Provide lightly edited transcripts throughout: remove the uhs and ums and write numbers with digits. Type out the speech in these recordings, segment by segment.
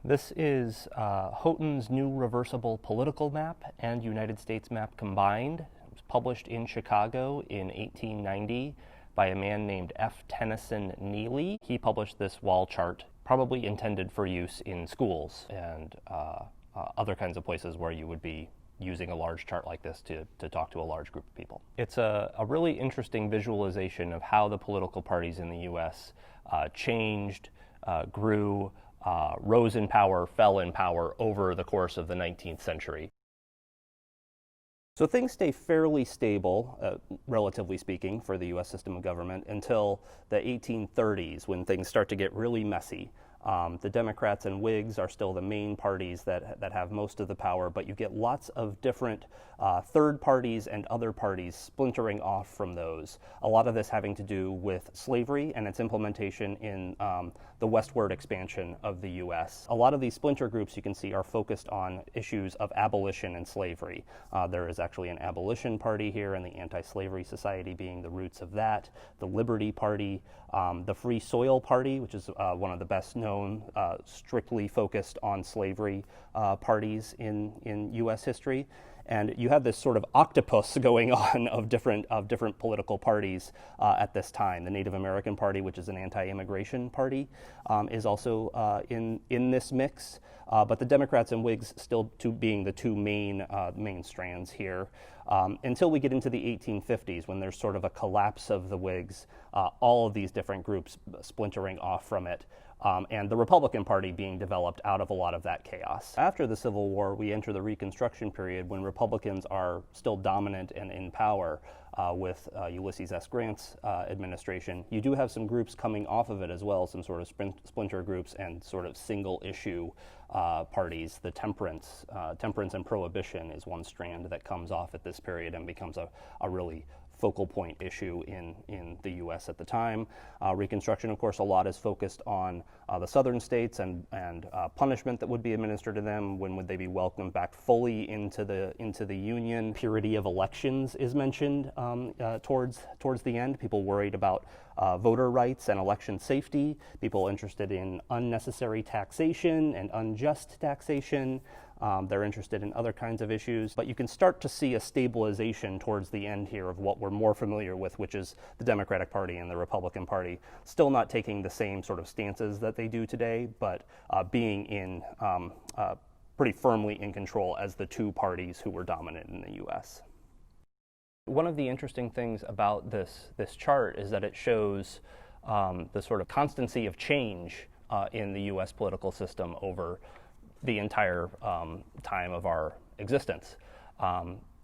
This is Houghton's new reversible political map and United States map combined. It was published in Chicago in 1890 by a man named F. Tennyson Neely. He published this wall chart, probably intended for use in schools and other kinds of places where you would be using a large chart like this to talk to a large group of people. It's a really interesting visualization of how the political parties in the U.S. Changed, grew, rose in power, fell in power over the course of the 19th century. So things stay fairly stable, relatively speaking, for the U.S. system of government until the 1830s, when things start to get really messy. The Democrats and Whigs are still the main parties that have most of the power, but you get lots of different third parties and other parties splintering off from those. A lot of this having to do with slavery and its implementation in the westward expansion of the U.S. A lot of these splinter groups you can see are focused on issues of abolition and slavery. There is actually an abolition party here, and the Anti-Slavery Society being the roots of that, the Liberty Party, the Free Soil Party, which is one of the best known strictly focused on slavery parties in U.S. history. And you have this sort of octopus going on of different political parties at this time. The Native American Party, which is an anti-immigration party, is also in this mix. But the Democrats and Whigs still being the two main strands here. Until we get into the 1850s, when there's sort of a collapse of the Whigs, all of these different groups splintering off from it, and the Republican Party being developed out of a lot of that chaos. After the Civil War, we enter the Reconstruction period when Republicans are still dominant and in power with Ulysses S. Grant's administration. You do have some groups coming off of it as well, some sort of splinter groups and sort of single issue parties. The temperance and prohibition is one strand that comes off at this period and becomes a really focal point issue in the U.S. at the time. Reconstruction, of course, a lot is focused on the southern states and punishment that would be administered to them. When would they be welcomed back fully into the Union? Purity of elections is mentioned towards the end. People worried about voter rights and election safety. People interested in unnecessary taxation and unjust taxation. They're interested in other kinds of issues, but you can start to see a stabilization towards the end here of what we're more familiar with, which is the Democratic Party and the Republican Party, still not taking the same sort of stances that they do today, but being pretty firmly in control as the two parties who were dominant in the U.S. One of the interesting things about this chart is that it shows the sort of constancy of change in the U.S. political system over the entire time of our existence.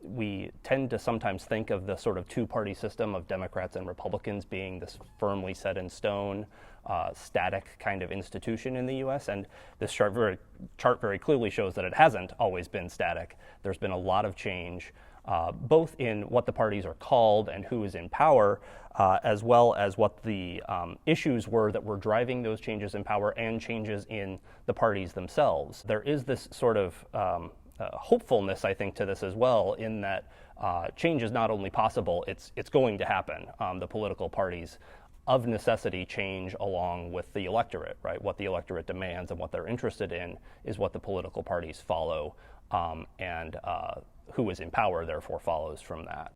We tend to sometimes think of the sort of two-party system of Democrats and Republicans being this firmly set in stone, static kind of institution in the U.S., and this chart very clearly shows that it hasn't always been static. There's been a lot of change, both in what the parties are called and who is in power, as well as what the issues were that were driving those changes in power and changes in the parties themselves. There is this sort of hopefulness, I think, to this as well, in that change is not only possible, it's going to happen. The political parties of necessity change along with the electorate, right? What the electorate demands and what they're interested in is what the political parties follow, and who is in power therefore follows from that.